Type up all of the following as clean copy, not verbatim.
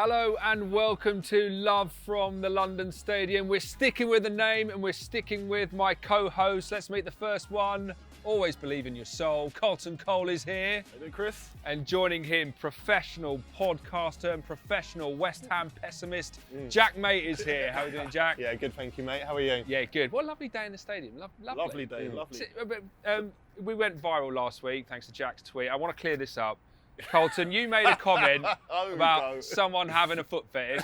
Hello and welcome to Love from the London Stadium. We're sticking with the name and we're sticking with my co-host. Let's meet the first one. Always believe in your soul. Carlton Cole is here. Hey there, Chris. And joining him, professional podcaster and professional West Ham pessimist, Jaackmaate is here. How are you doing, Jack? Yeah, good, thank you, mate. How are you? Yeah, good. What a lovely day in the stadium. Lovely day, lovely. We went viral last week thanks to Jack's tweet. I want to clear this up. Carlton, you made a comment about someone having a foot fetish.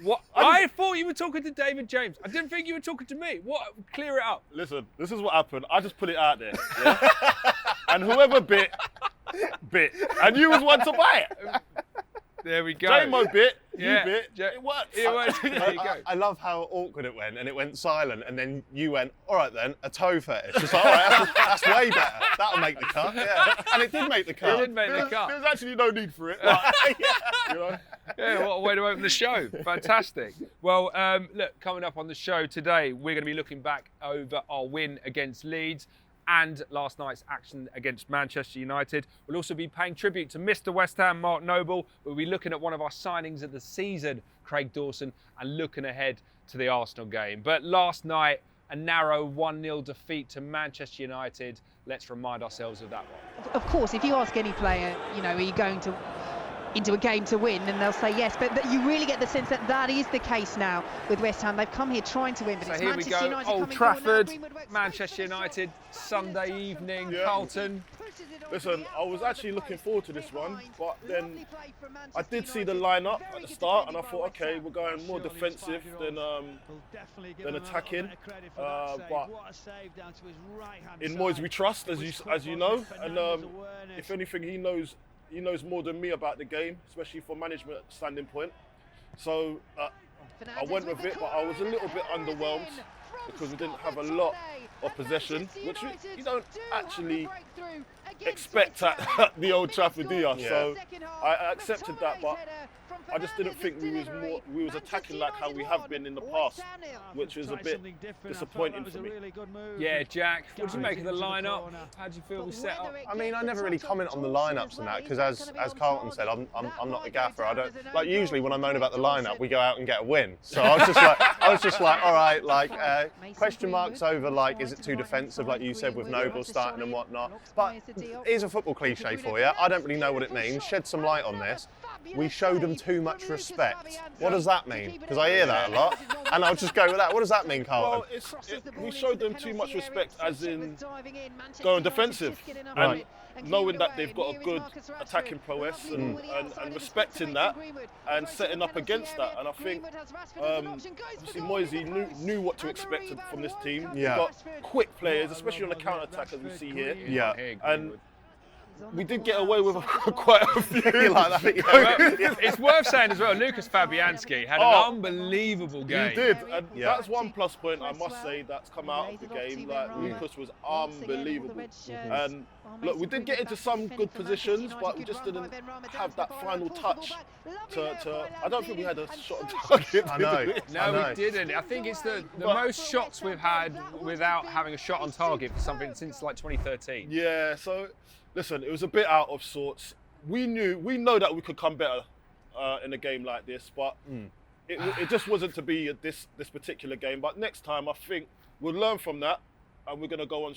What? I thought you were talking to David James. I didn't think you were talking to me. What? Clear it up. Listen, this is what happened. I just put it out there. Yeah? And whoever bit. And you was one to buy it. There we go. J-Mo bit, Yeah. you bit. It worked. It worked. There you go. I love how awkward it went, and it went silent, and then you went, all right then, a toe fetish. It's like, all right, that's way better. That'll make the cut. Yeah. And it did make the cut. It did make the cut. There's actually no need for it. Like, you know? Yeah, what a way to open the show. Fantastic. Well, look, coming up on the show today, we're going to be looking back over our win against Leeds and last night's action against Manchester United. We'll also be paying tribute to Mr. West Ham, Mark Noble. We'll be looking at one of our signings of the season, Craig Dawson, and looking ahead to the Arsenal game. But last night, a narrow 1-0 defeat to Manchester United. Let's remind ourselves of that one. Of course, if you ask any player, are you going into a game to win, then they'll say yes. But you really get the sense that that is the case now with West Ham. They've come here trying to win, but So it's here we Manchester go, United Old coming Trafford, forward now. Manchester United, Sunday evening, Yeah. Carlton. Listen, I was actually looking forward to this one, but then I did see the lineup at the start, and I thought, okay, we're going more defensive than attacking. But in Moyes we trust, as you know, and if anything, he knows more than me about the game, especially from management standing point. So I went with it, but I was a little bit underwhelmed because we didn't have a lot of possession, which you don't actually expect at the Old Trafford, do you? So I accepted that, but I just didn't think we was attacking like how we have been in the past, which was a bit disappointing for me. Yeah, Jack, what did you make of the lineup? How do you feel we set up? I mean, I never really comment on the lineups and that, because as Carlton said, I'm not the gaffer. I don't, like, usually when I moan about the lineup, we go out and get a win. So I was just like, all right, like, question marks over, like, is it too defensive, like you said, with Noble starting and whatnot. But here's a football cliche for you. I don't really know what it means. Shed some light on this. We showed them too much respect. What does that mean? Because I hear that a lot, and I'll just go with that. What does that mean, Carlton? Well, we showed them too much respect, as in going defensive, and knowing that they've got a good attacking prowess, and respecting that, and setting up against that. And I think, obviously, Moyes knew what to expect from this team. Yeah. We've got quick players, especially on the counter-attack, as we see here. Yeah. And we did get away with quite a few. Like that, yeah. Well, it's worth saying as well, Lucas Fabianski had an unbelievable game. He did, and that's one plus point I must say that's come out of the game. Like, Lucas was unbelievable. And look, we did get into some good positions, but we just didn't have that final touch to I don't think we had a shot on target. I know. No, we didn't. I think it's the most shots we've had without having a shot on target for something since like 2013. Yeah, so listen, it was a bit out of sorts. We know that we could come better in a game like this, but it just wasn't to be this particular game. But next time, I think we'll learn from that, and we're going to go on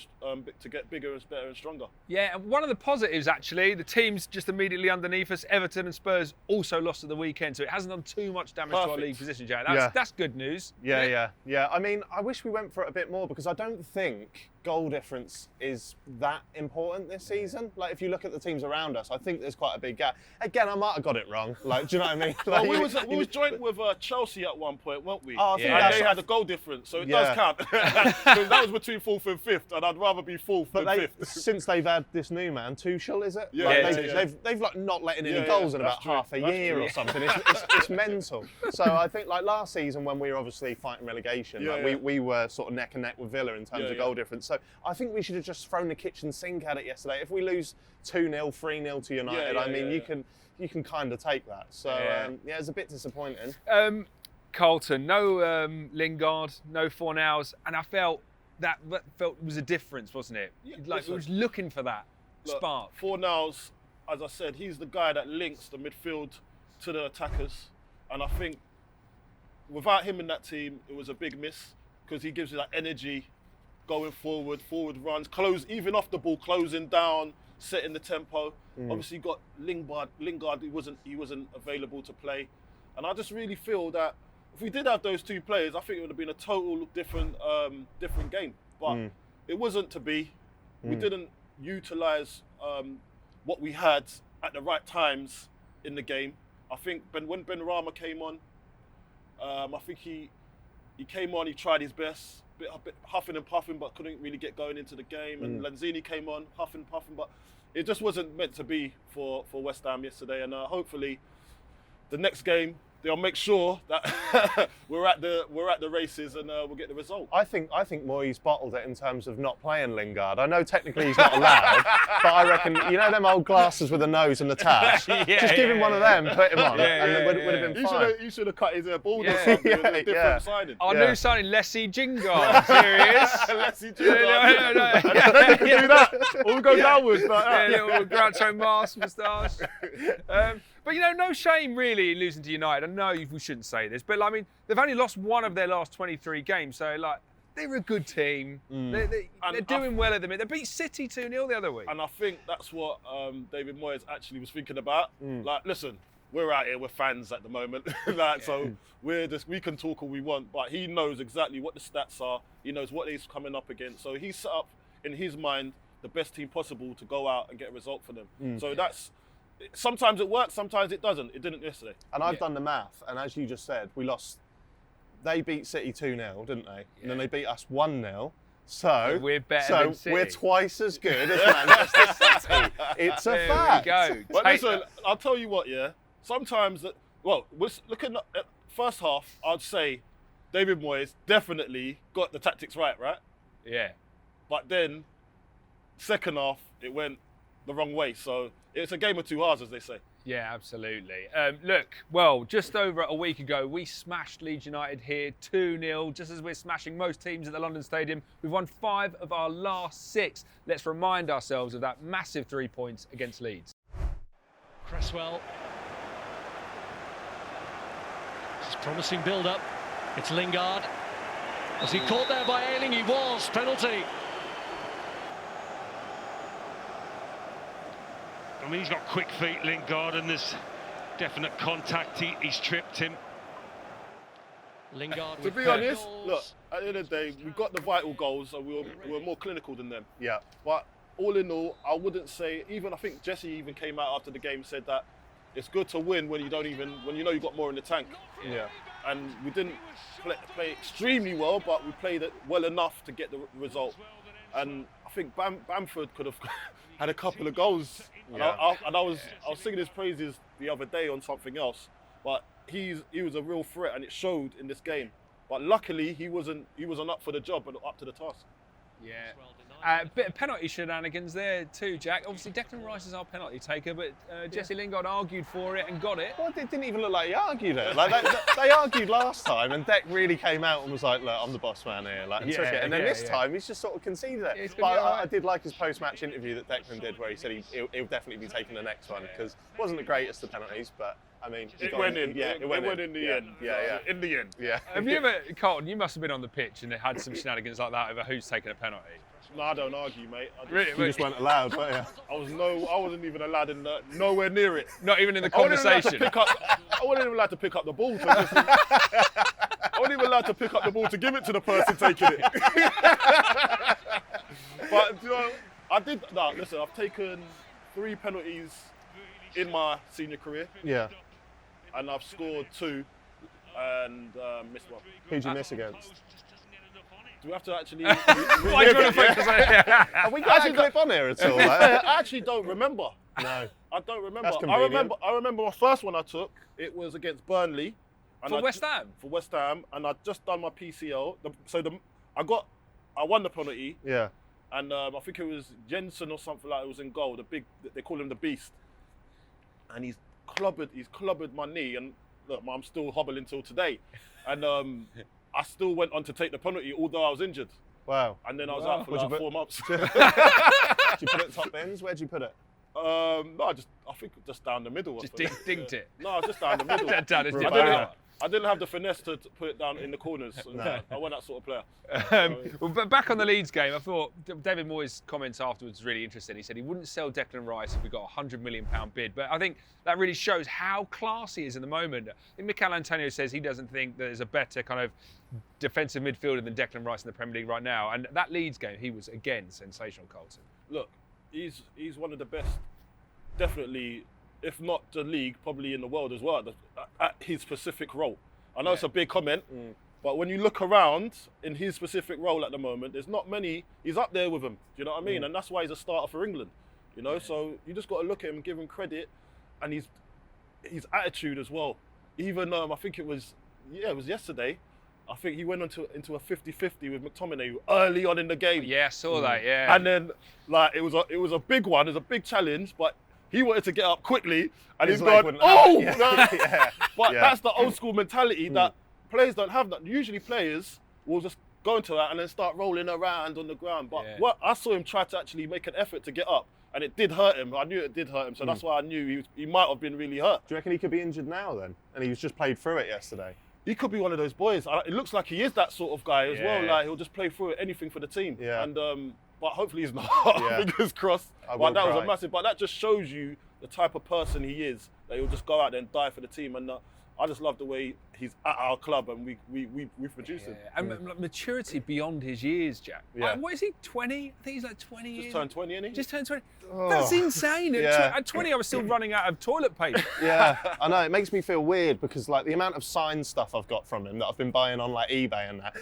to get bigger and better and stronger. Yeah, and one of the positives actually, the teams just immediately underneath us, Everton and Spurs, also lost at the weekend, so it hasn't done too much damage to our league position, Jack. That's good news. Yeah. I mean, I wish we went for it a bit more, because I don't think goal difference is that important this season. Like, if you look at the teams around us, I think there's quite a big gap. Again, I might have got it wrong. Like, do you know what I mean? Like, well, we was joint with Chelsea at one point, weren't we? Oh, I think and they had a goal difference, so it does count. Because that was between 4th and 5th, and I'd rather be 4th than 5th. Since they've had this new man, Tuchel, is it? Yeah, like, they've like not let in any goals in about half a year or something. It's mental. So I think, like, last season when we were obviously fighting relegation, we were sort of neck and neck with Villa in terms of goal difference. So I think we should have just thrown the kitchen sink at it yesterday. If we lose 2-0, 3-0 to United, you can kind of take that. So it's a bit disappointing. Carlton, no Lingard, no Fornals, and I felt that was a difference, wasn't it? Yeah, like, we was looking for that spark. Fornals, as I said, he's the guy that links the midfield to the attackers, and I think without him in that team, it was a big miss because he gives you that energy going forward runs, even off the ball, closing down, setting the tempo. Obviously, you got Lingard. He wasn't available to play, and I just really feel that if we did have those two players, I think it would have been a total different game. But it wasn't to be. We didn't utilise what we had at the right times in the game. I think when Benrahma came on, I think he came on, he tried his best, a bit huffing and puffing, but couldn't really get going into the game. And Lanzini came on, huffing and puffing, but it just wasn't meant to be for West Ham yesterday. And hopefully the next game, they'll make sure that we're at the races and we'll get the result. I think Moyes bottled it in terms of not playing Lingard. I know technically he's not allowed, but I reckon, you know them old glasses with the nose and the tash? Just give him one of them, put him on, and it would have been fine. You should have cut his hair bald or something. It was a different signing. Our new signing, Leslie Jingard. Here he is. Leslie Jingard. Then you can do that. Or we go downwards like that. Little Groucho Marx moustache. But you know, no shame really in losing to United. I know we shouldn't say this, but I mean, they've only lost one of their last 23 games, so like they're a good team. They're doing well at the minute. They beat City 2-0 the other week. And I think that's what David Moyes actually was thinking about. Like, listen, we're out here, we're fans at the moment, so we can talk all we want, but he knows exactly what the stats are. He knows what he's coming up against. So he's set up in his mind the best team possible to go out and get a result for them. So that's. Sometimes it works, sometimes it doesn't. It didn't yesterday. And I've done the math, and as you just said, we lost. They beat City 2-0, didn't they? And then they beat us 1-0. So we're better than City. We're twice as good as Manchester City. It's a fact. There we go. But listen, I'll tell you what, sometimes, we're looking at first half, I'd say David Moyes definitely got the tactics right? Yeah. But then, second half, it went the wrong way. So it's a game of two halves, as they say. Yeah, absolutely. Look, well, just over a week ago, we smashed Leeds United here 2-0, just as we're smashing most teams at the London Stadium. We've won 5 of our last 6. Let's remind ourselves of that massive 3 points against Leeds. Cresswell. This is promising build-up. It's Lingard. Was he caught there by Ayling? He was. Penalty. I mean, he's got quick feet, Lingard, and there's definite contact. He's tripped him. Lingard. To be honest, look, at the end of the day, we got the vital goals, so we were more clinical than them. Yeah. But all in all, I wouldn't say. I think Jesse even came out after the game and said that it's good to win when you know you've got more in the tank. Yeah. And we didn't play extremely well, but we played it well enough to get the result. And I think Bamford could have had a couple of goals. Yeah. And I was singing his praises the other day on something else, but he was a real threat, and it showed in this game. But luckily, he wasn't up for the job and up to the task. Yeah. A bit of penalty shenanigans there too, Jack. Obviously, Declan Rice is our penalty taker, but Jesse Lingard argued for it and got it. Well, it didn't even look like he argued it. Like they argued last time, and Deck really came out and was like, "Look, I'm the boss man here," and took it. And then this time, he's just sort of conceded it. But I did like his post-match interview that Declan did, where he said he'll definitely be taking the next one, because it wasn't the greatest of penalties, but I mean, it went in. Yeah, it went in the end. Yeah. In the end. Yeah. Have you ever, Carlton? You must have been on the pitch and it had some shenanigans like that over who's taking a penalty. No, I don't argue, mate. You just weren't allowed, but yeah. I wasn't even allowed nowhere near it. Not even in the conversation. I wasn't even allowed to pick up the ball. I wasn't even allowed to pick up the ball to give it to the person taking it. But I did. No, listen, I've taken 3 penalties in my senior career. Yeah. And I've scored 2 and missed 1. Who'd you miss against? Do we have to actually? Why do you want to focus on it? Have we got a clip on here at all? I actually don't remember. No. I don't remember. That's convenient. I remember my first one I took. It was against Burnley. For West Ham? For West Ham, and I'd just done my PCL. I won the penalty. Yeah. And I think it was Jensen or something like it was in goal. They call him the Beast. And he's clobbered my knee, and look, I'm still hobbling till today. And I still went on to take the penalty, although I was injured. Wow. And then I was out for like 4 months. Did you put it top bins? Where'd you put it? No, I think just down the middle. Just dinked it. No, just down the middle. Down his I didn't have the finesse to put it down in the corners. No. I wasn't that sort of player. But back on the Leeds game, I thought David Moyes' comments afterwards was really interesting. He said he wouldn't sell Declan Rice if we got a £100 million bid. But I think that really shows how classy he is in the moment. I think Mikel Antonio says he doesn't think there's a better kind of defensive midfielder than Declan Rice in the Premier League right now. And that Leeds game, he was, again, sensational, Carlton. Look, he's one of the best, definitely, if not the league, probably in the world as well, at his specific role. I know it's a big comment, but when you look around in his specific role at the moment, there's not many. He's up there with him. Do you know what I mean? And that's why he's a starter for England. You know, so you just got to look at him and give him credit, and his attitude as well. Even I think it was yesterday. I think he went into a 50-50 with McTominay early on in the game. Yeah, I saw that. Yeah, and then like it was a big one. It was a big challenge, but he wanted to get up quickly, and he's gone, oh! But that's the old school mentality that players don't have. That usually players will just go into that and then start rolling around on the ground. But what I saw him try to actually make an effort to get up, and it did hurt him. I knew it did hurt him, so that's why I knew he might have been really hurt. Do you reckon he could be injured now then? And he was just played through it yesterday. He could be one of those boys. It looks like he is that sort of guy as well. Like he'll just play through it, anything for the team. Yeah. And but hopefully he's not. Fingers crossed. But that was a massive. But that just shows you the type of person he is. That he'll just go out there and die for the team. And I just love the way he's at our club, and we produce him. And maturity beyond his years, Jack. Like, what is he? 20? I think he's like 20 years. Just turned 20, isn't he? Just turned 20. That's insane. At 20, I was still running out of toilet paper. Yeah, I know. It makes me feel weird because like the amount of signed stuff I've got from him that I've been buying on like eBay and that.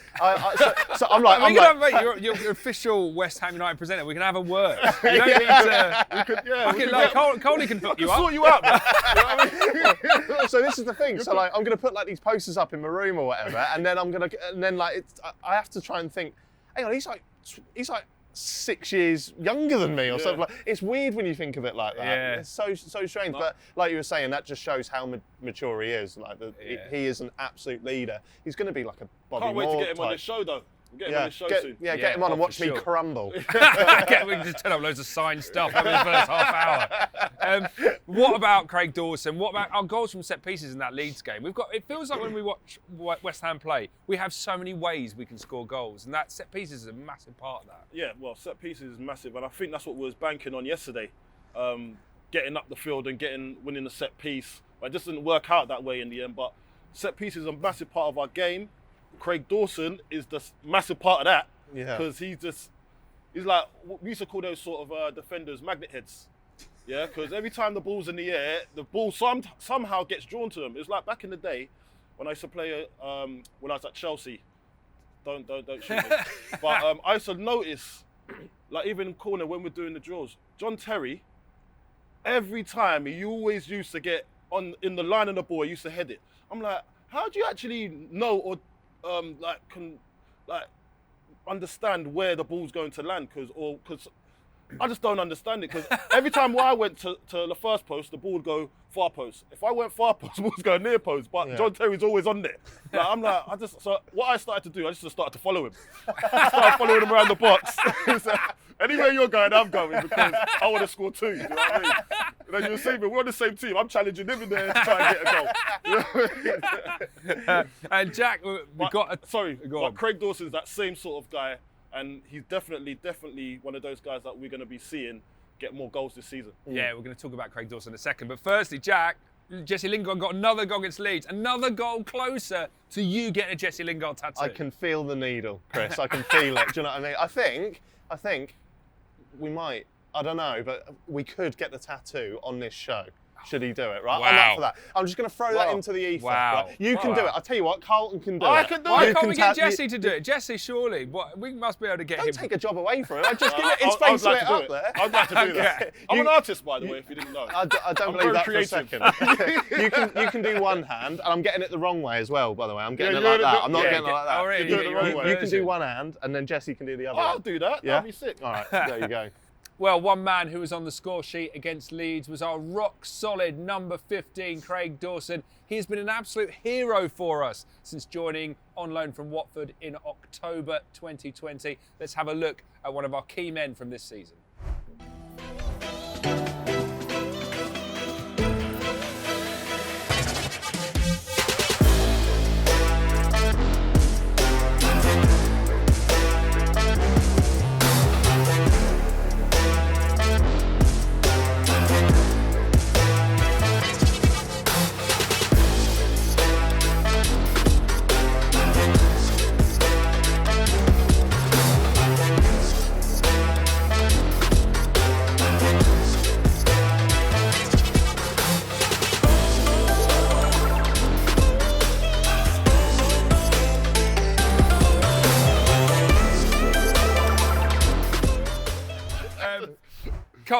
So I'm like, you're official West Ham United presenter. We can have a word. You don't need to. Coley can hook you up. Sort you out, man. You know what I mean? So this is the thing. So like, I'm gonna put like these posters up in my room or whatever, and then I have to try and think. Hang on, he's like 6 years younger than me or something. Like, it's weird when you think of it like that. Yeah. It's so strange. But like you were saying, that just shows how mature he is. Like he is an absolute leader. He's going to be like a Bobby Can't wait Moore to get him type. on this show though. We'll get him on this show soon. Yeah, get him on and watch me crumble. We can just turn up loads of signed stuff over the first half hour. What about Craig Dawson? What about our goals from set pieces in that Leeds game? It feels like when we watch West Ham play, we have so many ways we can score goals, and that set pieces is a massive part of that. Yeah, well, set pieces is massive, and I think that's what we was banking on yesterday. Getting up the field and winning the set piece. But it just didn't work out that way in the end. But set pieces is a massive part of our game. Craig Dawson is the massive part of that because he's like, we used to call those sort of defenders magnet heads. Yeah, because every time the ball's in the air, the ball somehow gets drawn to them. It was like back in the day when I used to play when I was at Chelsea. Don't shoot me. But I used to notice, like even in corner when we're doing the drills, John Terry, every time he always used to get in the line of the ball, he used to head it. I'm like, how do you actually know or understand where the ball's going to land? Because I just don't understand it. Because every time I went to the first post, the ball would go far post. If I went far post, the ball was going near post. But John Terry's always on there. Like, so what I started to do, I just started to follow him. I started following him around the box. So, anywhere you're going, I'm going because I want to score too. You know what I mean? And then you'll see me, we're on the same team. I'm challenging him in there to try and get a goal. You know what I mean? And Jack, but Craig Dawson's that same sort of guy, and he's definitely one of those guys that we're going to be seeing get more goals this season. Yeah, we're going to talk about Craig Dawson in a second. But firstly, Jack, Jesse Lingard got another goal against Leeds, another goal closer to you getting a Jesse Lingard tattoo. I can feel the needle, Chris. I can feel it. Do you know what I mean? I think we might. I don't know, but we could get the tattoo on this show. Should he do it, right? Wow. I'm up for that. I'm just going to throw that into the ether. Wow. Right? You can do it. I'll tell you what, Carlton can do it. I can do it. Why can't we get Jesse to do it? Jesse, surely. We must be able to get him. Don't take a job away from him. I just give it in space it up there. I'd like to do that. I'm an artist, by the way, if you didn't know. I don't believe that for a second. you can do one hand, and I'm getting it the wrong way as well, by the way. I'm getting it like that. I'm not getting it like that. Already, you do it the wrong way. You can do one hand, and then Jesse can do the other. I'll do that. That'd be sick. All right, there you go. Well, one man who was on the score sheet against Leeds was our rock-solid number 15, Craig Dawson. He has been an absolute hero for us since joining on loan from Watford in October 2020. Let's have a look at one of our key men from this season.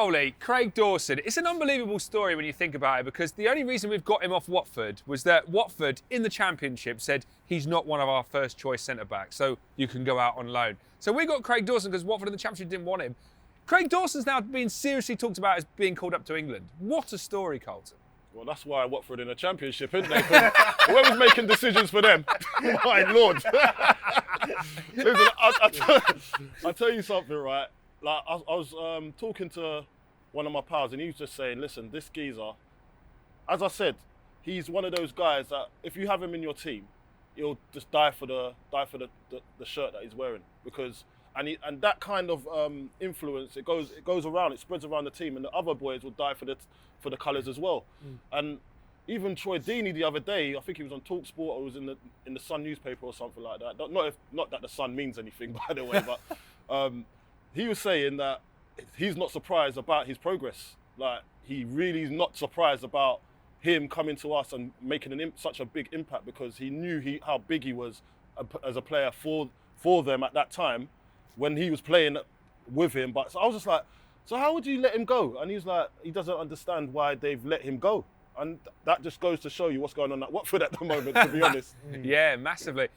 Coley, Craig Dawson. It's an unbelievable story when you think about it, because the only reason we've got him off Watford was that Watford in the Championship said he's not one of our first choice centre-backs, so you can go out on loan. So we got Craig Dawson because Watford in the Championship didn't want him. Craig Dawson's now being seriously talked about as being called up to England. What a story, Carlton. Well, that's why Watford in the Championship, isn't they? 'Cause whoever's making decisions for them, my Lord. Listen, I'll tell you something, right? Like, I was talking to one of my pals, and he was just saying, listen, this geezer, as I said, he's one of those guys that if you have him in your team, he'll just die for the shirt that he's wearing, because and that kind of influence, it goes around, it spreads around the team, and the other boys will die for the colours as well. And even Troy Deeney the other day, I think he was on TalkSport or was in the Sun newspaper or something like that. Not that the Sun means anything, by the way, but he was saying that he's not surprised about his progress. Like, he really is not surprised about him coming to us and making such a big impact, because he knew how big he was as a player for them at that time when he was playing with him. But so I was just like, so how would you let him go? And he's like, he doesn't understand why they've let him go. And that just goes to show you what's going on at Watford at the moment, to be honest. Yeah, massively.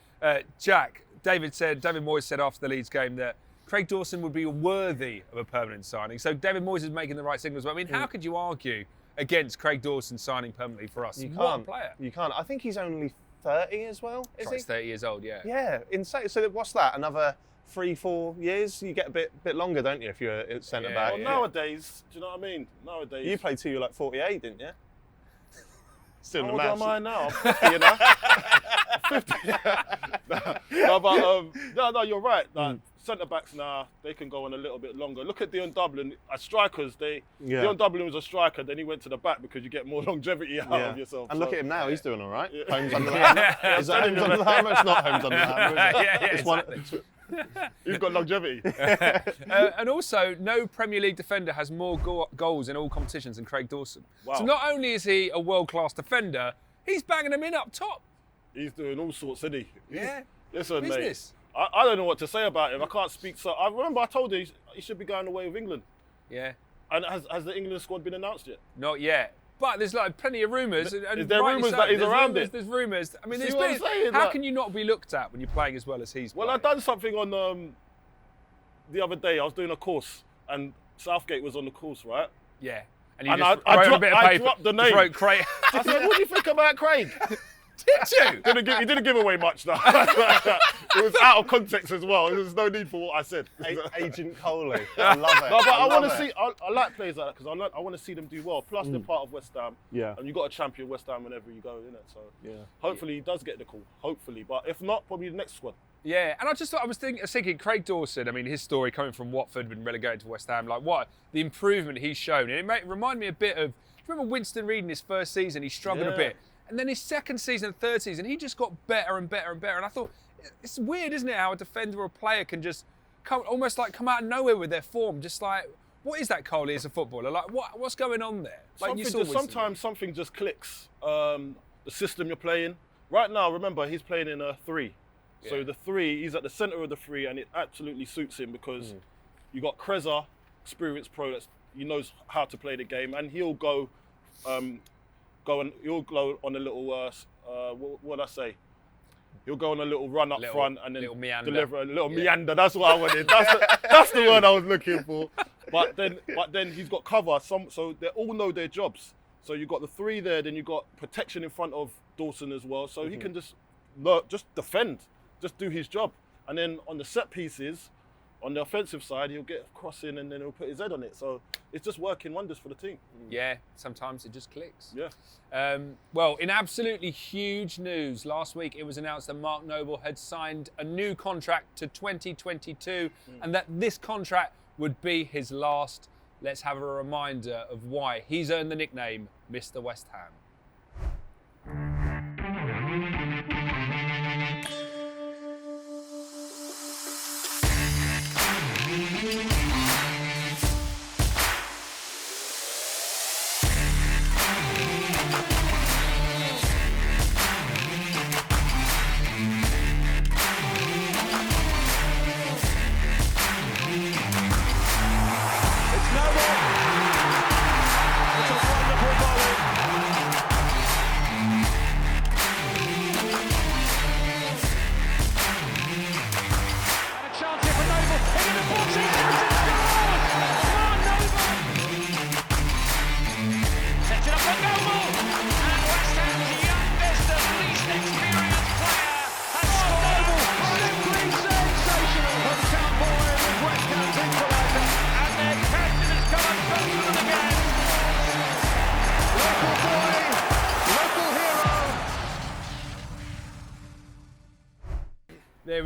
Jack, David Moyes said after the Leeds game that Craig Dawson would be worthy of a permanent signing. So David Moyes is making the right signals. But I mean, how could you argue against Craig Dawson signing permanently for us? You What a can't. player. You can't. I think he's only 30 as well, is he? He's 30 years old, yeah. Yeah, insane. So what's that? Another 3-4 years? You get a bit longer, don't you, if you're a centre back? Well, nowadays, do you know what I mean? Nowadays. You played till you were like 48, didn't you? Still in How the old match. am I now? 50, you know? 50. No, you're right. Like, centre-backs now, they can go on a little bit longer. Look at Dion Dublin. As strikers, Dion Dublin was a striker, then he went to the back because you get more longevity out of yourself. And look at him now, he's doing all right. Yeah. Homes under the hammer. Is that Homes under the hammer? It's not Homes under the hammer, is it? Yeah, It's exactly. He's got longevity. And also, no Premier League defender has more goals in all competitions than Craig Dawson. Wow. So not only is he a world-class defender, he's banging them in up top. He's doing all sorts, isn't he? Yeah. Listen, Business. mate. I don't know what to say about him. I can't speak. So I remember I told you he should be going away with England. Yeah. And has the England squad been announced yet? Not yet. But there's like plenty of rumours. And Is there rightly rumours so. that he's There's around rumours, it? There's rumours. I mean, See there's what I'm been, saying? how Like- can you not be looked at when you're playing as well as he's Well, playing? I done something on the other day. I was doing a course, and Southgate was on the course, right? Yeah. And you And just I wrote a dropped- bit of I paper. dropped the Just name. wrote Craig. I said, "What do you think about Craig?" Did you? He didn't give away much, though. It was out of context as well. There's no need for what I said. Agent Coley. I love it. No, but I want love to it. see. I like players like that because I want to see them do well. Plus, they're part of West Ham. Yeah. And you got to champion West Ham whenever you go, innit? So Yeah. hopefully he does get the call. Hopefully, but if not, probably the next squad. Yeah, and I was thinking Craig Dawson, I mean, his story coming from Watford and relegated to West Ham, like what the improvement he's shown. And it reminded me a bit of, do you remember Winston Reid in his first season? He struggled a Yeah. bit. And then his second season, third season, he just got better and better and better. And I thought, it's weird, isn't it, how a defender or a player can just come out of nowhere with their form. Just like, what is that, Coley, as a footballer? Like, what's going on there? Like Sometimes something just clicks. The system you're playing. Right now, remember, he's playing in a 3. So Yeah. the 3, he's at the centre of the 3, and it absolutely suits him because you got Kreza, experienced pro, he knows how to play the game, and he'll go on a little, what I say? He'll go on a little run up front and then deliver a little meander. That's what I wanted. That's the word I was looking for. But then he's got cover. So they all know their jobs. So you've got the 3 there, then you've got protection in front of Dawson as well. So he can just defend, just do his job. And then on the set pieces, on the offensive side, he'll get a cross in and then he'll put his head on it. So it's just working wonders for the team. Yeah, sometimes it just clicks. Yeah. Well, in absolutely huge news, last week it was announced that Mark Noble had signed a new contract to 2022 and that this contract would be his last. Let's have a reminder of why he's earned the nickname Mr. West Ham. It's Noble.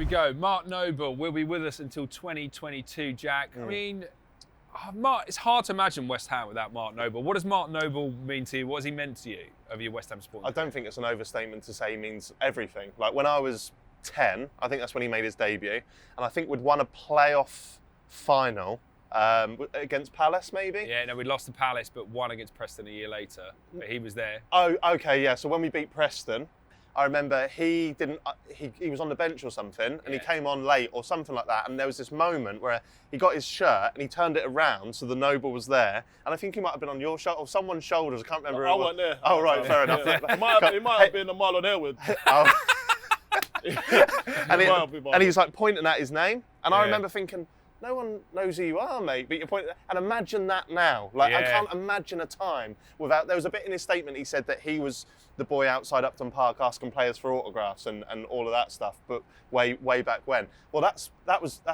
we go. Mark Noble will be with us until 2022, Jack. I mean, Mark, it's hard to imagine West Ham without Mark Noble. What does Mark Noble mean to you? What has he meant to you over your West Ham support? I don't think it's an overstatement to say he means everything. Like when I was 10, I think that's when he made his debut, and I think we'd won a playoff final against Palace, maybe. Yeah, no, we lost to Palace, but won against Preston a year later. But he was there. Oh, okay, yeah. So when we beat Preston, I remember he was on the bench or something, and he came on late or something like that. And there was this moment where he got his shirt and he turned it around so the Noble was there. And I think he might have been on your shoulder or someone's shoulders. I can't remember. I wasn't there. Oh, right, fair enough. It might have been a Marlon Harewood. And he's like pointing at his name, and I remember thinking, no one knows who you are, mate. But you're pointing, and imagine that now. Like I can't imagine a time without. There was a bit in his statement. He said that he was the boy outside Upton Park asking players for autographs and all of that stuff. But way back when. Well, that's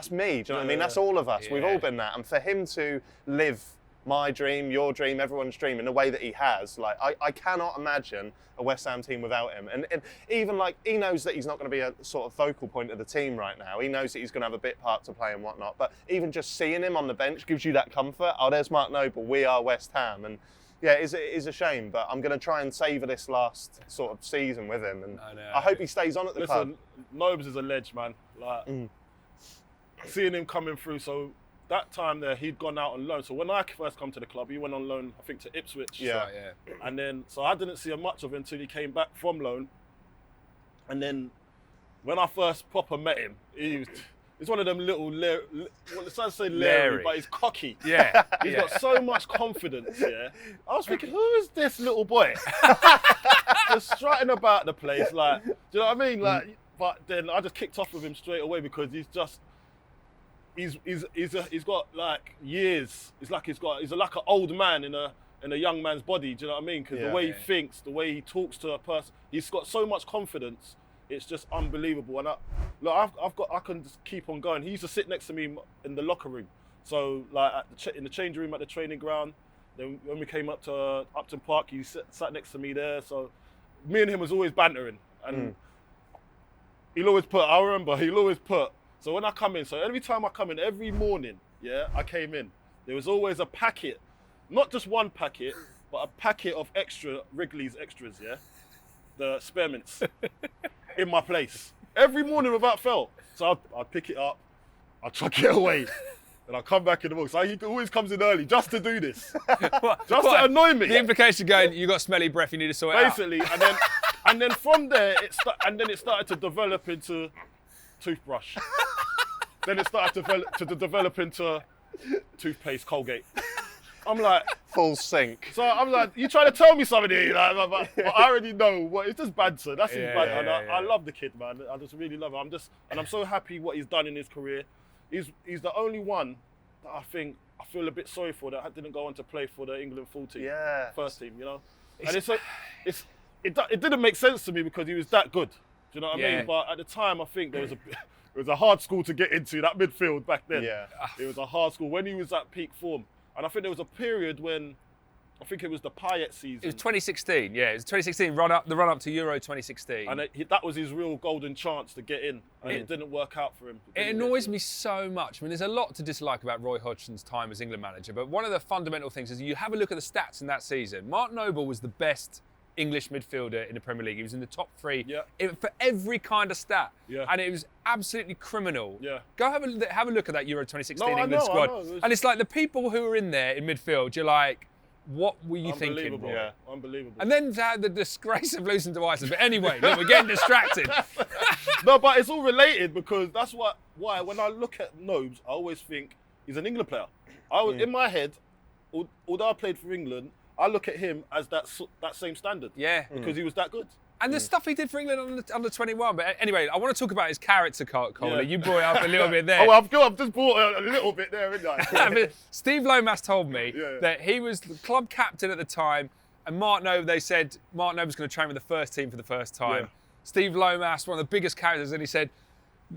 me. Do you know what I mean? That's all of us. Yeah. We've all been that. And for him to live my dream, your dream, everyone's dream in the way that he has, like I cannot imagine a West Ham team without him. And even like he knows that he's not going to be a sort of focal point of the team right now. He knows that he's going to have a bit part to play and whatnot. But even just seeing him on the bench gives you that comfort. Oh, there's Mark Noble. We are West Ham. And yeah, it is a shame, but I'm going to try and savour this last sort of season with him. And I hope he stays on at the club. Nobes is a ledge, man. Like seeing him coming through. So that time there, he'd gone out on loan. So when I first come to the club, he went on loan, I think, to Ipswich. Yeah. And then, so I didn't see much of him until he came back from loan. And then when I first proper met him, he's one of them little, it sounds so Larry, but he's cocky. Yeah. He's got so much confidence, yeah. I was thinking, who is this little boy? Just strutting about the place, like, do you know what I mean? Like, but then I just kicked off with him straight away because he's got like years. He's like an old man in a young man's body. Do you know what I mean? Because the way he thinks, the way he talks to a person, he's got so much confidence. It's just unbelievable. And I can just keep on going. He used to sit next to me in the locker room. So like in the change room at the training ground. Then when we came up to Upton Park, he sat next to me there. So me and him was always bantering. And he'll always put. So when I come in, so every time I come in, every morning, I came in, there was always a packet, not just one packet, but a packet of extra Wrigley's extras, the spearmints, in my place. Every morning without fail. So I'd pick it up, I'd chuck it away, and I'll come back in the morning. So he always comes in early just to do this, to annoy me. The implication going, you got smelly breath, you need to sort it out. Basically, and then from there, it started to develop into toothbrush. Then it started to develop into toothpaste, Colgate. I'm like, full sink. So I'm like, you trying to tell me something here? Like, I already know what it's just banter. That's his banter. And I love the kid, man. I just really love him. I'm so happy what he's done in his career. He's the only one that I feel a bit sorry for that didn't go on to play for the England full team, first team, you know. And it didn't make sense to me because he was that good. Do you know what I mean? But at the time, I think it was a hard school to get into, that midfield back then. Yeah. It was a hard school when he was at peak form. And I think there was a period when, I think it was the Payet season. It was 2016, yeah. It was 2016, the run up to Euro 2016. And that was his real golden chance to get in. And it didn't work out for him. It annoys me so much. I mean, there's a lot to dislike about Roy Hodgson's time as England manager, but one of the fundamental things is you have a look at the stats in that season. Mark Noble was the best English midfielder in the Premier League. He was in the top 3 for every kind of stat. Yeah. And it was absolutely criminal. Yeah. Go have a look at that Euro 2016 England squad. And it's like the people who were in there in midfield, you're like, what were you thinking? Yeah, unbelievable. And then to have the disgrace of losing to Iceland. But anyway, look, we're getting distracted. No, but it's all related because that's why when I look at Nobes, I always think he's an England player. In my head, although I played for England, I look at him as that same standard. Yeah. Because he was that good. And the stuff he did for England under 21. But anyway, I want to talk about his character, Cole. Yeah. You brought it up a little bit there. Oh, I've just brought a little bit there, haven't I? Steve Lomas told me that he was the club captain at the time, and they said Mark Noble was going to train with the first team for the first time. Yeah. Steve Lomas, one of the biggest characters, and he said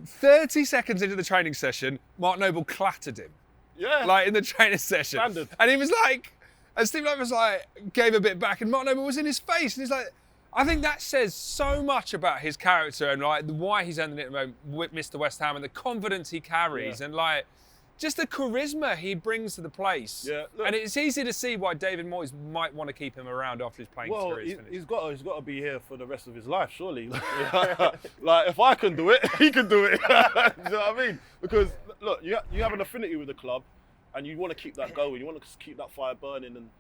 30 seconds into the training session, Mark Noble clattered him. Yeah. Like in the training session. Standard. And he was like... And Steve Lomas gave a bit back, and Mark Noble was in his face, and he's like, I think that says so much about his character and like why he's earning it at the moment with Mr. West Ham and the confidence he carries and like just the charisma he brings to the place. Yeah, look, and it's easy to see why David Moyes might want to keep him around after his playing career is finished. He's got to be here for the rest of his life, surely. Like if I can do it, he can do it. You know what I mean? Because look, you have an affinity with the club, and you want to keep that going. You want to keep that fire burning. And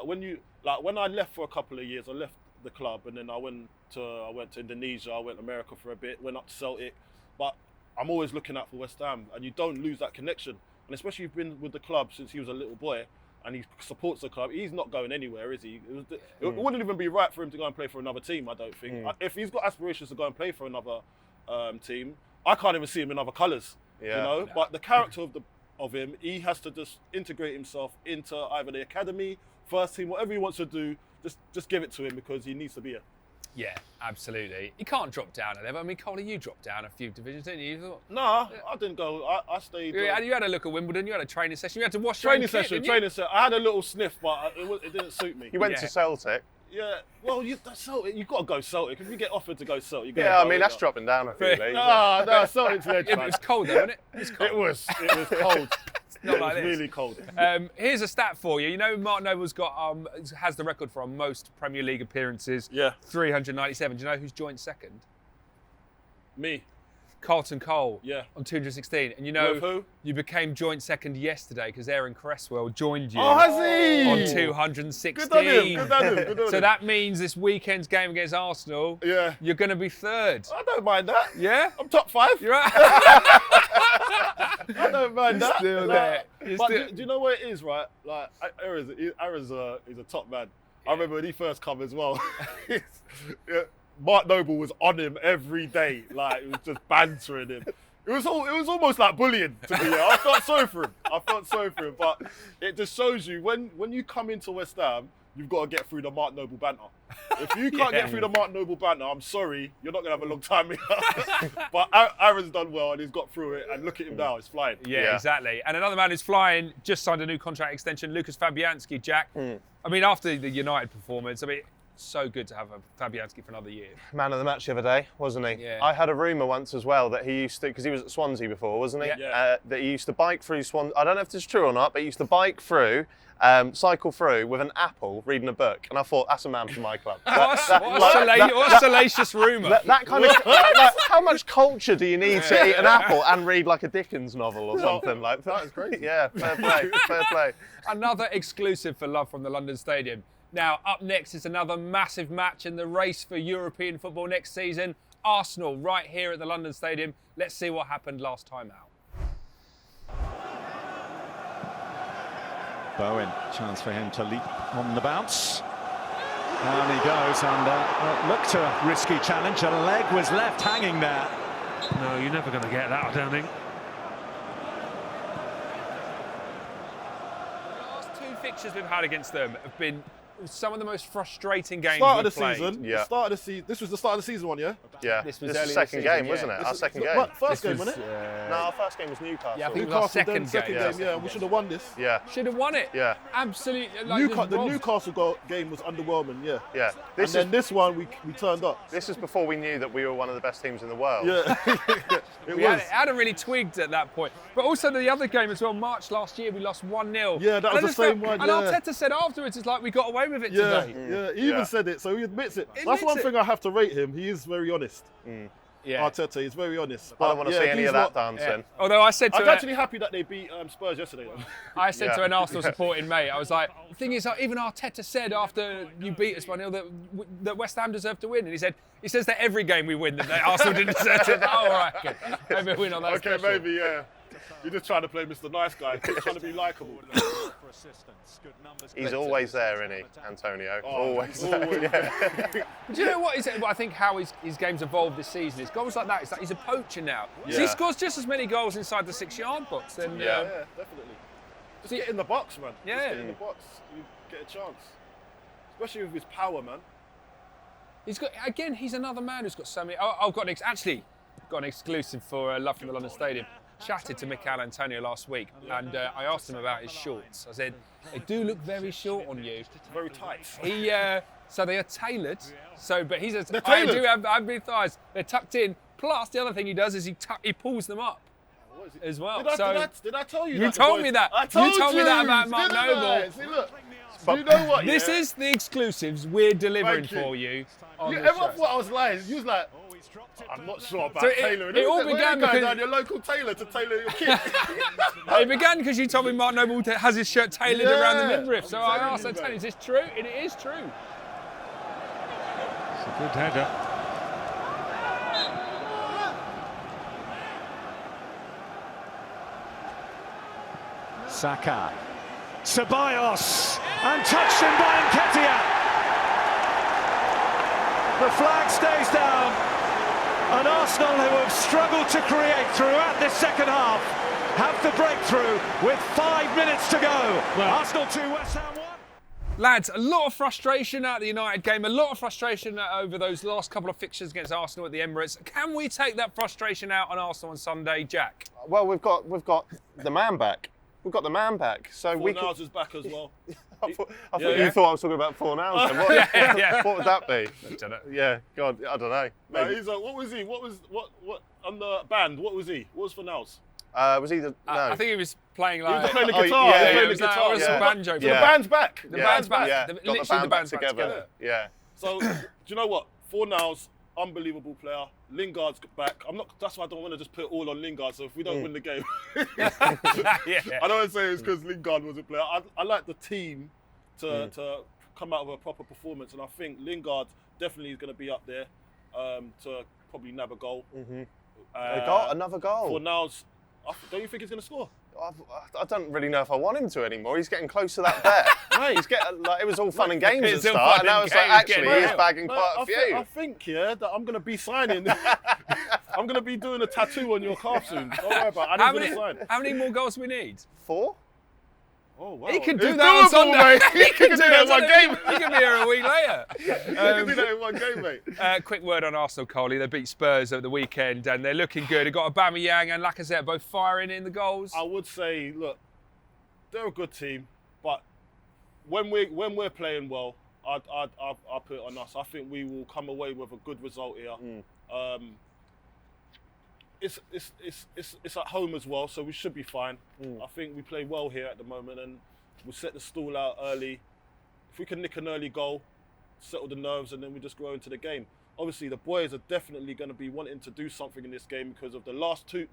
when I left for a couple of years, I left the club, and then I went to Indonesia. I went to America for a bit. Went up to Celtic, but I'm always looking out for West Ham, and you don't lose that connection. And especially you've been with the club since he was a little boy, and he supports the club. He's not going anywhere, is he? It wouldn't even be right for him to go and play for another team, I don't think. If he's got aspirations to go and play for another team, I can't even see him in other colours. Yeah. You know, but the character of him, he has to just integrate himself into either the academy, first team, whatever he wants to do. Just give it to him because he needs to be here. Yeah, absolutely. He can't drop down at level. I mean, Cole, you dropped down a few divisions, didn't you? Nah, I didn't go. I stayed. You had a look at Wimbledon. You had a training session. You had to wash training session. I had a little sniff, but it didn't suit me. You went to Celtic. Yeah, well, that's Celtic. You've got to go Celtic. If you get offered to go Celtic, yeah, I mean, that's dropping down a few leagues. No, Celtic's legend. Yeah, but it's cold though, isn't it? It's cold. It was cold. Not it like was this. really cold. Here's a stat for you. You know, Mark Noble's has the record for our most Premier League appearances. Yeah. 397. Do you know who's joint second? Me. Carlton Cole. Yeah. On 216. And you know, With who? you became joint second yesterday because Aaron Cresswell joined you. Oh, has he? On 216. Good on him. Good on So him. that means this weekend's game against Arsenal, you're going to be third. I don't mind that. Yeah? I'm top 5. You're right. I don't mind that. Still there. But do you know what it is, right? Like, Aaron's he's a top man. I remember when he first come as well. Mark Noble was on him every day. Like, it was just bantering him. It was almost like bullying to me. I felt sorry for him. But it just shows you when you come into West Ham, you've got to get through the Mark Noble banter. If you can't get through the Mark Noble banter, I'm sorry, you're not going to have a long time here. But Aaron's done well and he's got through it. And look at him now, he's flying. Yeah, exactly. And another man who's flying, just signed a new contract extension, Lucas Fabianski, Jack. I mean, after the United performance, I mean, so good to have a Fabianski for another year. Man of the match the other day, wasn't he? Yeah. I had a rumour once as well that he used to, because he was at Swansea before, wasn't he? Yeah. That he used to bike through Swansea. I don't know if this is true or not, but he used to bike through, cycle through with an apple, reading a book. And I thought, that's a man for my club. What a salacious rumour. That kind of, how much culture do you need to eat an apple and read like a Dickens novel or something like that? That is crazy. Yeah, fair play, fair play. Another exclusive for Love from the London Stadium. Now, up next is another massive match in the race for European football next season. Arsenal right here at the London Stadium. Let's see what happened last time out. Bowen, chance for him to leap on the bounce. Down he goes, and looked a risky challenge. A leg was left hanging there. No, you're never going to get that, I don't think. The last two fixtures we've had against them have been some of the most frustrating games Start we've of the played. season. Yeah. Start of the season. This was the start of the season one, yeah? Yeah, This was this early is this second season, game, yeah. wasn't it? Our second game. What, first game, was, wasn't it? No, our first game was Newcastle. Yeah, I think it was our Newcastle, second then game. yeah. We should have won this. Yeah, Should have won it. yeah, Absolutely. The Newcastle game was underwhelming, yeah. yeah. And then this one, we turned up. This is before we knew that we were one of the best teams in the world. Yeah, it We was. hadn't really twigged at that point. But also the other game as well, March last year, we lost 1-0. Yeah, that was the same one, And yeah. Arteta said afterwards, it's like we got away with it Yeah, today. yeah. He even said it, so he admits it. Admits That's one it. thing I have to rate him. He is very honest. Yeah. Arteta, he's very honest. I don't want to see any of that dancing. Although I said I was to actually happy that they beat Spurs yesterday. Though. I said Yeah. to an Arsenal supporting mate, I was like, the thing is, even Arteta said after you beat us 1-0 that West Ham deserved to win. And he says that every game we win that Arsenal didn't deserve to. Oh, all right, okay. Maybe a win on that. Okay, special. maybe, yeah. You're just trying to play Mr. Nice Guy, trying to be likeable. He's always there, isn't he, Antonio? Always there. always. Yeah. Do you know what? I think how his game's evolved this season is goals like that. It's like he's a poacher now. So he Yeah. scores just as many goals inside the 6-yard box. And, Yeah, definitely. Just get in the box, man. Yeah. Just get in the box. You get a chance. Especially with his power, man. he's another man who's got so many. I've got an exclusive for Love from the London Stadium. chatted to Mikel Antonio last week, and I asked him about his shorts. I said, they do look very short on you. Very tight. So they are tailored. So, but he says, They're I tailored? do have big thighs. They're tucked in. Plus, the other thing he does is he pulls them up as well. Did I tell you You that? told me that. I told you told me that about Mark didn't Noble. I? See, look. Do you know what? This is the exclusives we're delivering Thank you. for you. On the Everyone show. thought I was lying. You was like, I'm not sure about So tailoring. it all Where began you going because- down your local tailor to tailor your kit. It began because you told me Mark Noble has his shirt tailored around the Yeah. midriff. So I asked, is this true? And it is true. It's a good header. Saka. Ceballos. And touched in by Nketiah. The flag stays down. And Arsenal, who have struggled to create throughout this second half, have the breakthrough with 5 minutes to go. Arsenal 2, West Ham 1. Lads, a lot of frustration at the United game, a lot of frustration over those last couple of fixtures against Arsenal at the Emirates. Can we take that frustration out on Arsenal on Sunday, Jack? Well, we've got the man back. We've got the man back. So we Fornals is back as well. I thought Yeah. you thought I was talking about Fornals. Then. What, Yeah. what would that be? I don't know. Yeah, God, I don't know. No, Maybe. he's what was he? What on the band? What was he? What was Fornals? Was he the no? I think he was playing He was like... playing the Oh, guitar. yeah, he was yeah, playing it the was like guitar. some banjo. So Yeah. the band's back. The band's back. Yeah, The- got literally the band the back band's back together. together. Yeah. So do you know what? Fornals, unbelievable player. Lingard's back. That's why I don't want to just put it all on Lingard. So if we don't win the game, Yeah. I don't want to say it's because Lingard was a player. I like the team to come out with a proper performance, and I think Lingard definitely is going to be up there to probably nab a goal. Another goal. Fornals, don't you think he's going to score? I don't really know if I want him to anymore. He's getting close to that bet. Mate. He's getting like it was all fun and games at It's the all start, fun and now and it's like games, actually getting he's real. bagging Mate, quite a few. I think that I'm going to be signing. I'm going to be doing a tattoo on your calf soon. Don't worry about it. I'm going to sign. How many more goals do we need? 4? Oh, wow. He can It's do that on doable, Sunday. mate. He can do that in one Sunday. game. He can be here a week later. He can do that in one game, mate. Quick word on Arsenal, Coley. They beat Spurs over the weekend and they're looking good. They've got Aubameyang and Lacazette both firing in the goals. I would say, look, they're a good team, but when we're playing well, I'll put it on us. I think we will come away with a good result here. It's at home as well, so we should be fine. I think we play well here at the moment, and we'll set the stall out early. If we can nick an early goal, settle the nerves, and then we just grow into the game. Obviously, the boys are definitely going to be wanting to do something in this game because of the last two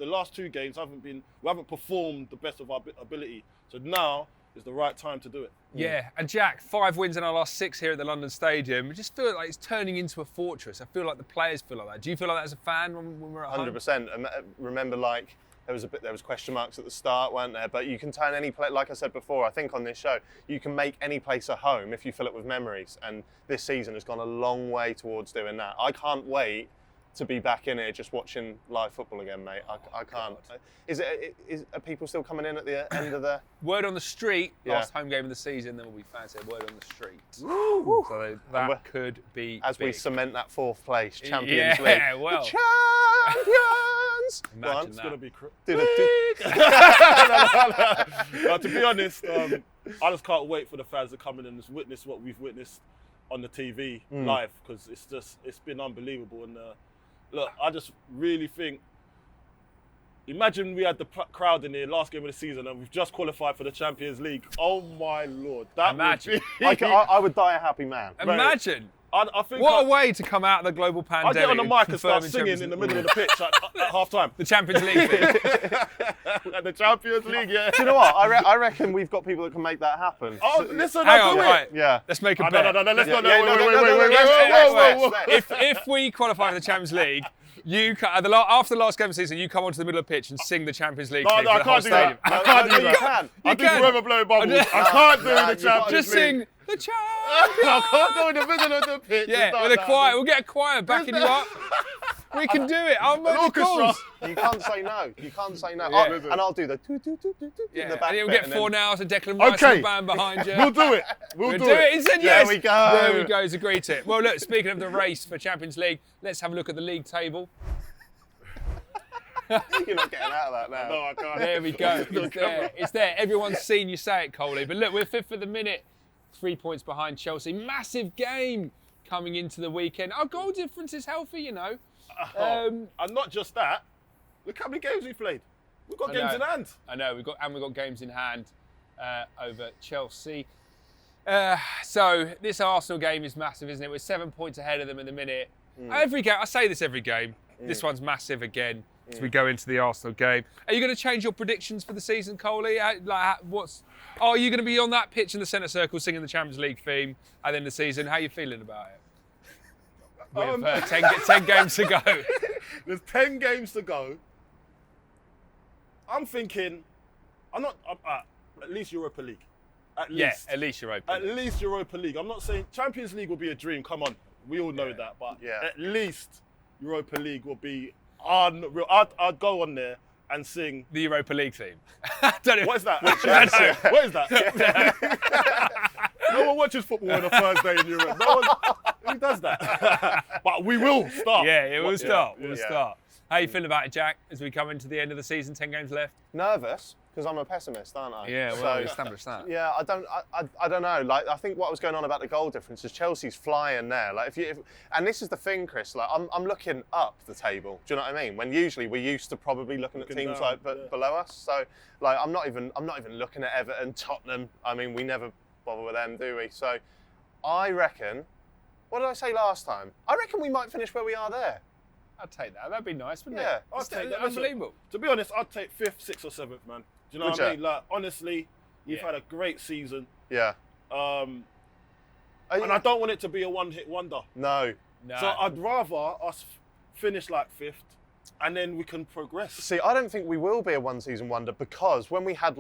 games we haven't performed the best of our ability. So now is the right time to do it. Yeah, and Jack, 5 wins in our last 6 here at the London Stadium. I just feel like it's turning into a fortress. I feel like the players feel like that. Do you feel like that as a fan when we're at home? 100%. And remember, like there was question marks at the start, weren't there? But you can turn any place, like I said before, I think on this show, you can make any place a home if you fill it with memories. And this season has gone a long way towards doing that. I can't wait to be back in here just watching live football again, mate. I can't. Are people still coming in at the end of the... Word on the street, Yeah. last home game of the season, then we'll be fancy. Word on the street. So that could be As we big. cement that 4th place, Champions League. Yeah, well. The champions! Go on. Imagine It's that. going to be... No. To be honest, I just can't wait for the fans to come in and just witness what we've witnessed on the TV live, because it's been unbelievable. And look, I just really think, imagine we had the crowd in here last game of the season and we've just qualified for the Champions League. Oh my Lord, that Imagine. would be... I would die a happy man. Imagine. I think What a way to come out of the global I'll pandemic. get on the mic and start confirming singing Champions in the League. middle of the pitch at half time. The Champions League thing. At the Champions League, yeah. Do you know what? I reckon we've got people that can make that happen. Oh, listen, Hang I'll on, do right. it. Yeah. Let's make a No, bet. let's not. Yeah, Wait. If we qualify for the Champions League, after the last game of the season, you come onto the middle of the pitch and sing the Champions League No, thing no, for I the whole can't do that. stadium. I can't do You that. can. I do can. forever blowing bubbles. I can't do the you Champions Just League. sing the Champions. I can't go in the middle of the pitch. Yeah, with a choir. We'll get a choir backing you up. We can do it. I'll make the orchestra. calls. You can't say no. You can't say no. Yeah. And I'll do the in Yeah, the back and you'll bit, get 4 nows and Declan Rice Okay. and the band behind you. We'll do it. We'll do it. He said There yes. we go. There we go. He's agreed to it. Well, look, speaking of the race for Champions League, let's have a look at the league table. You're not getting out of that now. No, I can't. There we go. It's there. It's there. Everyone's seen you say it, Coley. But look, we're fifth at the minute. 3 points behind Chelsea. Massive game coming into the weekend. Our goal difference is healthy, you know. And not just that. Look how many games we played. We've got games in hand. I know. We've got games in hand over Chelsea. So this Arsenal game is massive, isn't it? We're 7 points ahead of them in the minute. Every game, I say this every game. This one's massive again as we go into the Arsenal game. Are you going to change your predictions for the season, Coley? Are you going to be on that pitch in the centre circle singing the Champions League theme at the end of the season? How are you feeling about it? With 10 games to go. There's 10 games to go. I'm thinking, at least Europa League. At least. At least Europa League. At least Europa League. I'm not saying Champions League will be a dream. Come on, we all know that. But at least Europa League will be unreal. I'd go on there and sing the Europa League theme. What is that? What is that? No one watches football on a Thursday in Europe. No one. Who does that? But we will start. Yeah, it will start. We'll start. How you feeling about it, Jack, as we come into the end of the season, 10 games left? Nervous, because I'm a pessimist, aren't I? Yeah, well, we established that. Yeah, I don't know. Like, I think what was going on about the goal difference is Chelsea's flying there. Like, and this is the thing, Chris. Like, I'm looking up the table. Do you know what I mean? When usually we're used to probably looking at teams down, below us. So, like, I'm not even looking at Everton, Tottenham. I mean, we never bother with them, do we? So, I reckon. What did I say last time? I reckon we might finish where we are there. I'd take that. That'd be nice, wouldn't Yeah, it? I'd take that. Unbelievable. To be honest, I'd take 5th, 6th, or 7th, man. Do you know what I mean? Like, honestly, we've had a great season. Yeah. And I don't want it to be a one-hit wonder. No. So I'd rather us finish like 5th, and then we can progress. See, I don't think we will be a one-season wonder, because when we've had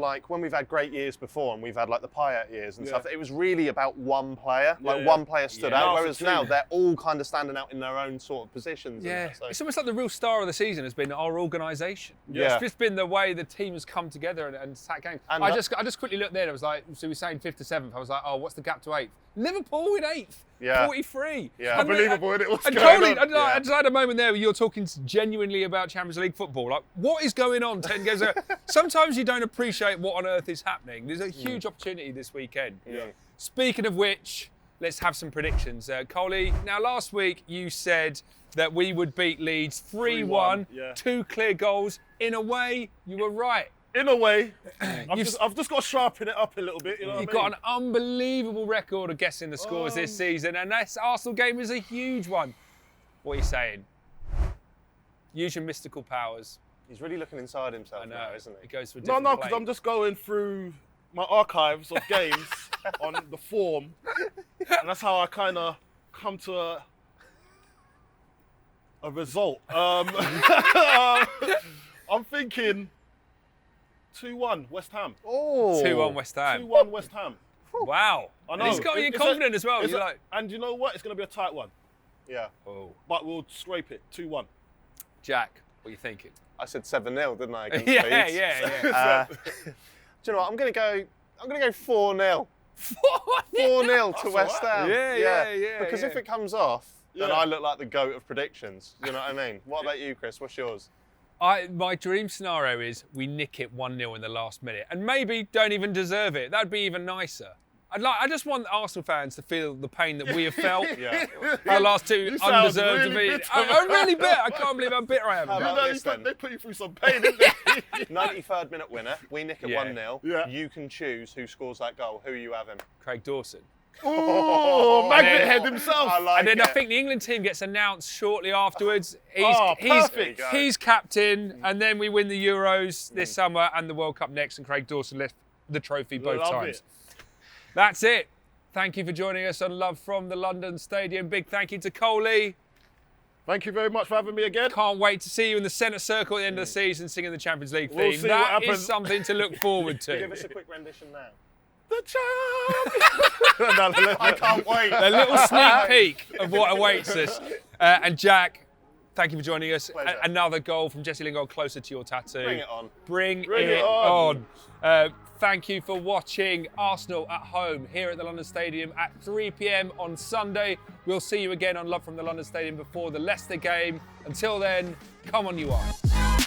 great years before, and we've had like the Payet years and stuff, it was really about one player. One player stood out. Whereas now they're all kind of standing out in their own sort of positions. Yeah, it's almost like the real star of the season has been our organisation. Yeah. It's just been the way the team has come together and attacked games. And I just quickly looked there. I was like, so we're saying 5th to 7th. I was like, oh, what's the gap to 8th? Liverpool in 8th. Yeah. 43. Yeah. Unbelievable, isn't it? What's and going Coley, on? I just had a moment there where you're talking genuinely about Champions League football. Like, what is going on 10 games ago? Sometimes you don't appreciate what on earth is happening. There's a huge opportunity this weekend. Yeah. Speaking of which, let's have some predictions. Coley, now last week you said that we would beat Leeds 3-1, 2 clear goals. In a way, you were right. In a way, I've just got to sharpen it up a little bit. You've got an unbelievable record of guessing the scores this season, and this Arsenal game is a huge one. What are you saying? Use your mystical powers. He's really looking inside himself now, isn't he? It goes to a different because I'm just going through my archives of games on the form, and that's how I kind of come to a result. I'm thinking 2-1 West Ham. Oh, 2-1 West Ham. 2-1 West Ham. Wow. I know. And he's got you confident as well. And you know what? It's going to be a tight one. Yeah. Oh. But we'll scrape it. 2-1. Jack, what are you thinking? I said 7-0, didn't I? Against yeah. Leeds? Do you know what? I'm going to go 4-0. 4-0 to West Ham. Yeah. Because if it comes off, then I look like the GOAT of predictions. You know what I mean? What about you, Chris? What's yours? My dream scenario is we nick it 1-0 in the last minute, and maybe don't even deserve it. That'd be even nicer. I just want Arsenal fans to feel the pain that we have felt for the last 2 undeserved defeats. I'm really bitter. I can't believe how bitter I am. They put you through some pain, didn't they? 93rd minute winner. We nick it 1-0. Yeah. You can choose who scores that goal. Who are you having? Craig Dawson. Oh, Magnet Head himself. I think the England team gets announced shortly afterwards. Perfect. He's captain, and then we win the Euros this summer and the World Cup next, and Craig Dawson left the trophy both times. That's it. Thank you for joining us on Love from the London Stadium. Big thank you to Coley. Thank you very much for having me again. Can't wait to see you in the centre circle at the end of the season singing the Champions League theme. We'll see what happens. That is something to look forward to. Give us a quick rendition now. The champion. I can't wait. A little sneak peek of what awaits us. And Jack, thank you for joining us. Another goal from Jesse Lingard closer to your tattoo. Bring it on. Bring it on. Thank you for watching Arsenal at home here at the London Stadium at 3 p.m. on Sunday. We'll see you again on Love from the London Stadium before the Leicester game. Until then, come on you Irons.